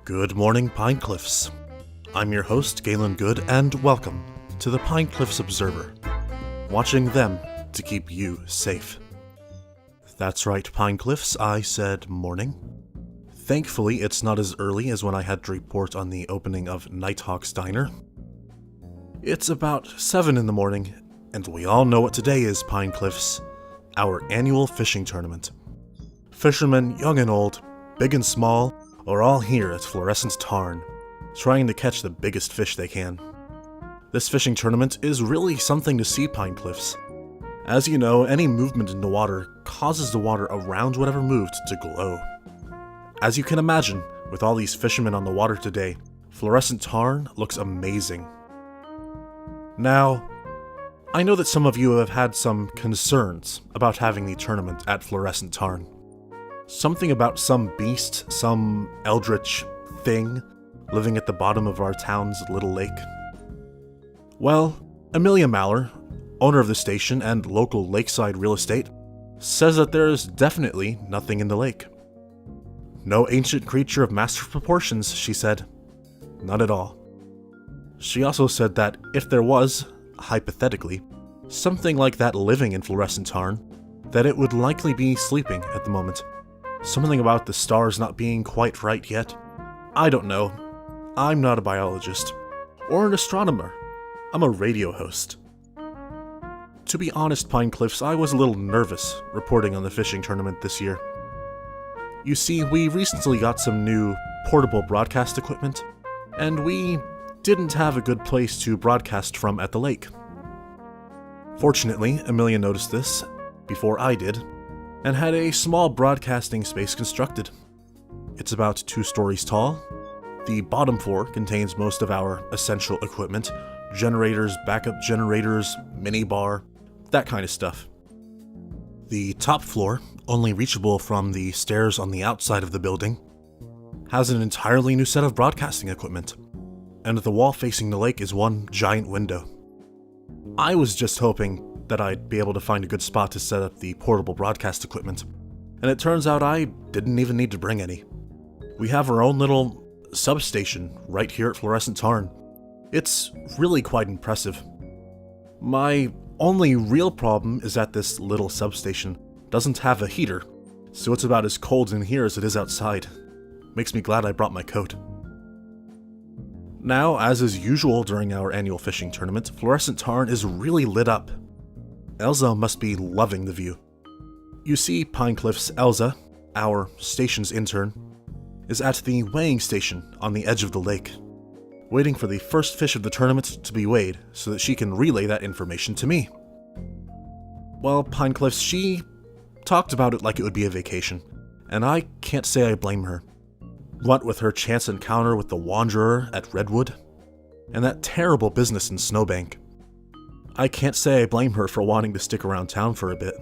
Good morning, Pine Cliffs. I'm your host, Galen Good, and welcome to the Pine Cliffs Observer, watching them to keep you safe. That's right, Pine Cliffs, I said morning. Thankfully, it's not as early as when I had to report on the opening of Nighthawk's Diner. It's about 7 in the morning, and we all know what today is, Pine Cliffs, our annual fishing tournament. Fishermen, young and old, big and small, are all here at Fluorescent Tarn, trying to catch the biggest fish they can. This fishing tournament is really something to see, Pine Cliffs. As you know, any movement in the water causes the water around whatever moved to glow. As you can imagine, with all these fishermen on the water today, Fluorescent Tarn looks amazing. Now, I know that some of you have had some concerns about having the tournament at Fluorescent Tarn. Something about some beast, some eldritch thing, living at the bottom of our town's little lake. Well, Amelia Maller, owner of the station and local lakeside real estate, says that there is definitely nothing in the lake. No ancient creature of massive proportions, she said. Not at all. She also said that if there was, hypothetically, something like that living in Fluorescent Tarn, that it would likely be sleeping at the moment. Something about the stars not being quite right yet. I don't know. I'm not a biologist. Or an astronomer. I'm a radio host. To be honest, Pine Cliffs, I was a little nervous reporting on the fishing tournament this year. You see, we recently got some new portable broadcast equipment, and we didn't have a good place to broadcast from at the lake. Fortunately, Amelia noticed this before I did, and had a small broadcasting space constructed. It's about 2 stories tall. The bottom floor contains most of our essential equipment, generators, backup generators, minibar, that kind of stuff. The top floor, only reachable from the stairs on the outside of the building, has an entirely new set of broadcasting equipment, and the wall facing the lake is one giant window. I was just hoping that I'd be able to find a good spot to set up the portable broadcast equipment, and it turns out I didn't even need to bring any. We have our own little substation right here at Fluorescent Tarn. It's really quite impressive. My only real problem is that this little substation doesn't have a heater, so it's about as cold in here as it is outside. Makes me glad I brought my coat. Now, as is usual during our annual fishing tournament, Fluorescent Tarn is really lit up. Elsa must be loving the view. You see, Pine Cliffs, Elsa, our station's intern, is at the weighing station on the edge of the lake, waiting for the first fish of the tournament to be weighed so that she can relay that information to me. Well, Pine Cliffs, she talked about it like it would be a vacation, and I can't say I blame her. What with her chance encounter with the Wanderer at Redwood, and that terrible business in Snowbank, I can't say I blame her for wanting to stick around town for a bit.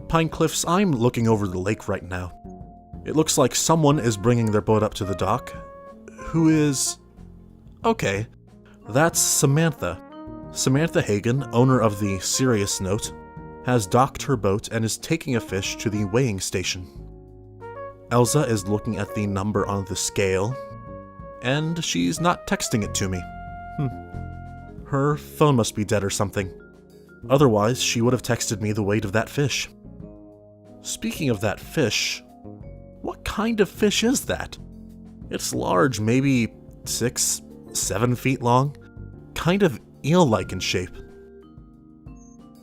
Pine Cliffs, I'm looking over the lake right now. It looks like someone is bringing their boat up to the dock. Who is... Okay, that's Samantha. Samantha Hagen, owner of the Serious Note, has docked her boat and is taking a fish to the weighing station. Elsa is looking at the number on the scale, and she's not texting it to me. Her phone must be dead or something. Otherwise, she would have texted me the weight of that fish. Speaking of that fish, what kind of fish is that? It's large, maybe 6-7 feet long, kind of eel-like in shape.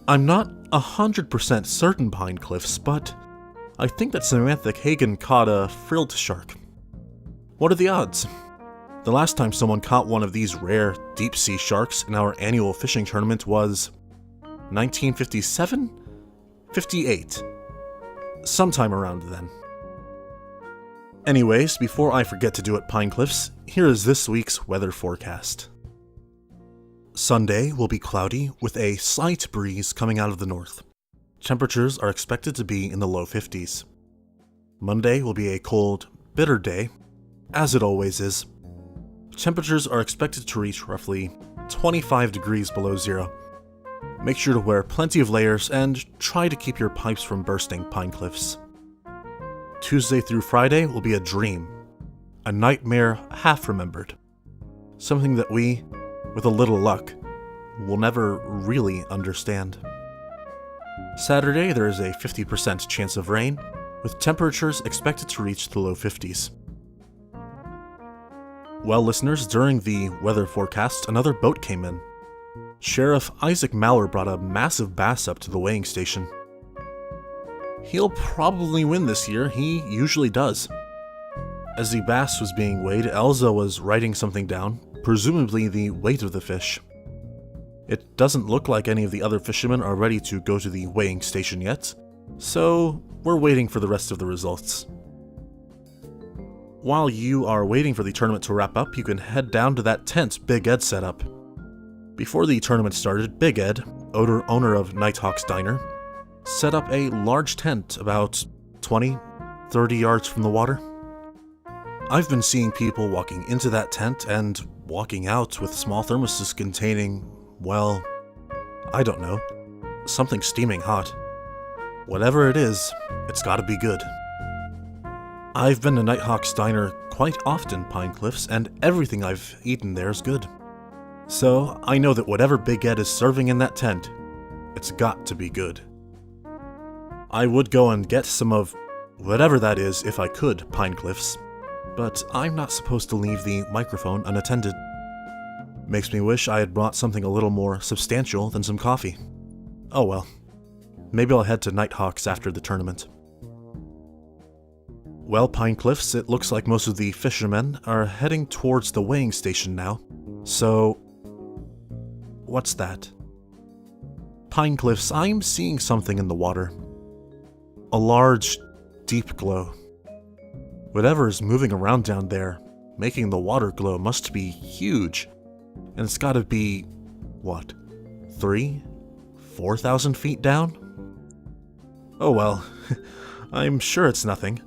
I'm not 100% certain, Pine Cliffs, but I think that Samantha Hagen caught a frilled shark. What are the odds? The last time someone caught one of these rare deep-sea sharks in our annual fishing tournament was 1957? 58. Sometime around then. Anyways, before I forget to do it, Pine Cliffs, here is this week's weather forecast. Sunday will be cloudy with a slight breeze coming out of the north. Temperatures are expected to be in the low 50s. Monday will be a cold, bitter day, as it always is. Temperatures are expected to reach roughly 25 degrees below zero. Make sure to wear plenty of layers and try to keep your pipes from bursting, Pine Cliffs. Tuesday through Friday will be a dream. A nightmare half remembered. Something that we, with a little luck, will never really understand. Saturday, there is a 50% chance of rain, with temperatures expected to reach the low 50s. Well, listeners, during the weather forecast, another boat came in. Sheriff Isaac Mallor brought a massive bass up to the weighing station. He'll probably win this year, he usually does. As the bass was being weighed, Elza was writing something down, presumably the weight of the fish. It doesn't look like any of the other fishermen are ready to go to the weighing station yet, so we're waiting for the rest of the results. While you are waiting for the tournament to wrap up, you can head down to that tent Big Ed set up. Before the tournament started, Big Ed, owner of Nighthawk's Diner, set up a large tent about 20-30 yards from the water. I've been seeing people walking into that tent and walking out with small thermoses containing, well, I don't know, something steaming hot. Whatever it is, it's gotta be good. I've been to Nighthawk's Diner quite often, Pine Cliffs, and everything I've eaten there is good. So I know that whatever Big Ed is serving in that tent, it's got to be good. I would go and get some of whatever that is if I could, Pine Cliffs, but I'm not supposed to leave the microphone unattended. Makes me wish I had brought something a little more substantial than some coffee. Oh well. Maybe I'll head to Nighthawk's after the tournament. Well, Pine Cliffs, it looks like most of the fishermen are heading towards the weighing station now. So, what's that? Pine Cliffs, I'm seeing something in the water. A large, deep glow. Whatever is moving around down there, making the water glow, must be huge. And it's gotta be, what, 4,000 feet down? Oh well, I'm sure it's nothing.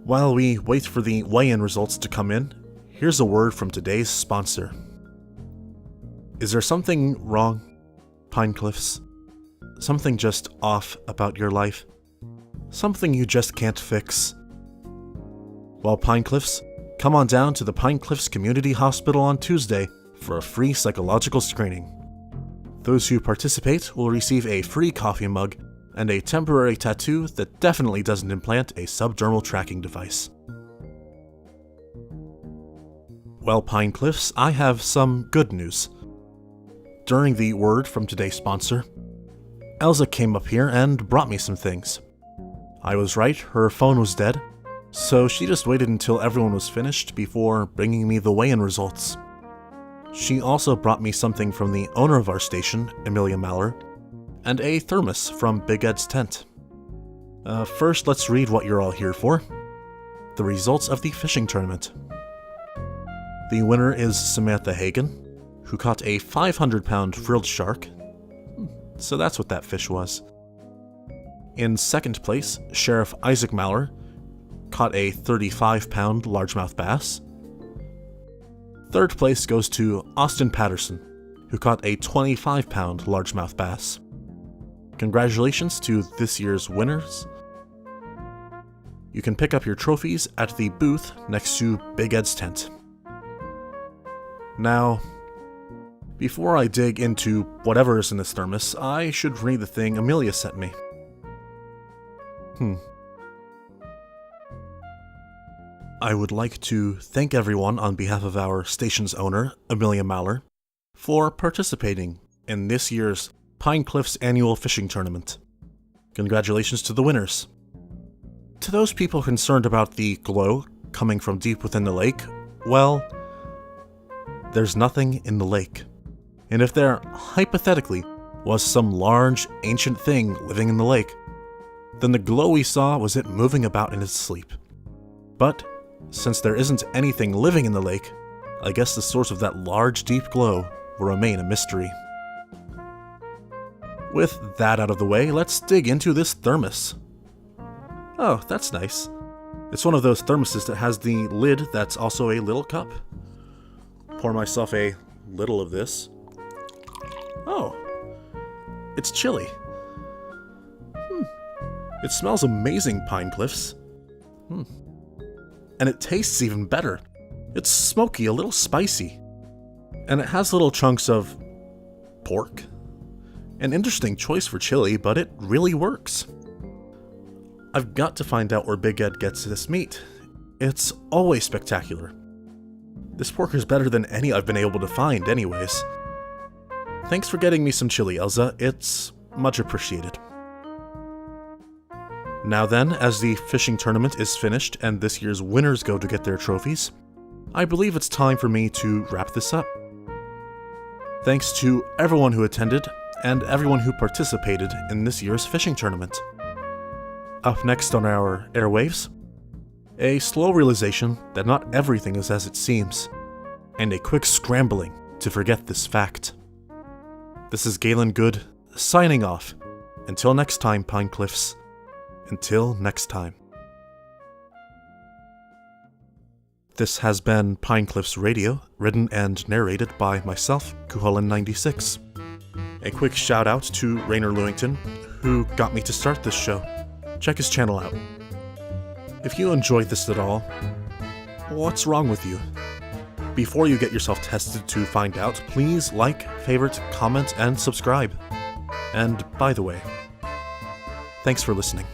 While we wait for the weigh-in results to come in, here's a word from today's sponsor. Is there something wrong, Pine Cliffs? Something just off about your life? Something you just can't fix? Well, Pine Cliffs, come on down to the Pine Cliffs Community Hospital on Tuesday for a free psychological screening. Those who participate will receive a free coffee mug and a temporary tattoo that definitely doesn't implant a subdermal tracking device. Well, Pine Cliffs, I have some good news. During the word from today's sponsor, Elza came up here and brought me some things. I was right, her phone was dead, so she just waited until everyone was finished before bringing me the weigh-in results. She also brought me something from the owner of our station, Amelia Mallor, and a thermos from Big Ed's tent. First, let's read what you're all here for. The results of the fishing tournament. The winner is Samantha Hagen, who caught a 500-pound frilled shark. So that's what that fish was. In second place, Sheriff Isaac Mallor caught a 35-pound largemouth bass. Third place goes to Austin Patterson, who caught a 25-pound largemouth bass. Congratulations to this year's winners. You can pick up your trophies at the booth next to Big Ed's tent. Now, before I dig into whatever is in this thermos, I should read the thing Amelia sent me. I would like to thank everyone on behalf of our station's owner, Amelia Mallor, for participating in this year's Pine Cliffs annual fishing tournament. Congratulations to the winners. To those people concerned about the glow coming from deep within the lake, well, there's nothing in the lake. And if there hypothetically was some large, ancient thing living in the lake, then the glow we saw was it moving about in its sleep. But since there isn't anything living in the lake, I guess the source of that large, deep glow will remain a mystery. With that out of the way, let's dig into this thermos. Oh, that's nice. It's one of those thermoses that has the lid that's also a little cup. Pour myself a little of this. Oh, it's chilly. It smells amazing, Pine Cliffs. And it tastes even better. It's smoky, a little spicy. And it has little chunks of pork. An interesting choice for chili, but it really works. I've got to find out where Big Ed gets this meat. It's always spectacular. This pork is better than any I've been able to find anyways. Thanks for getting me some chili, Elza. It's much appreciated. Now then, as the fishing tournament is finished and this year's winners go to get their trophies, I believe it's time for me to wrap this up. Thanks to everyone who attended and everyone who participated in this year's fishing tournament. Up next on our airwaves, a slow realization that not everything is as it seems, and a quick scrambling to forget this fact. This is Galen Good, signing off. Until next time, Pine Cliffs. Until next time. This has been Pine Cliffs Radio, written and narrated by myself, Kuholin96. A quick shout out to Raener Lewington, who got me to start this show. Check his channel out. If you enjoyed this at all, what's wrong with you? Before you get yourself tested to find out, please like, favorite, comment, and subscribe. And by the way, thanks for listening.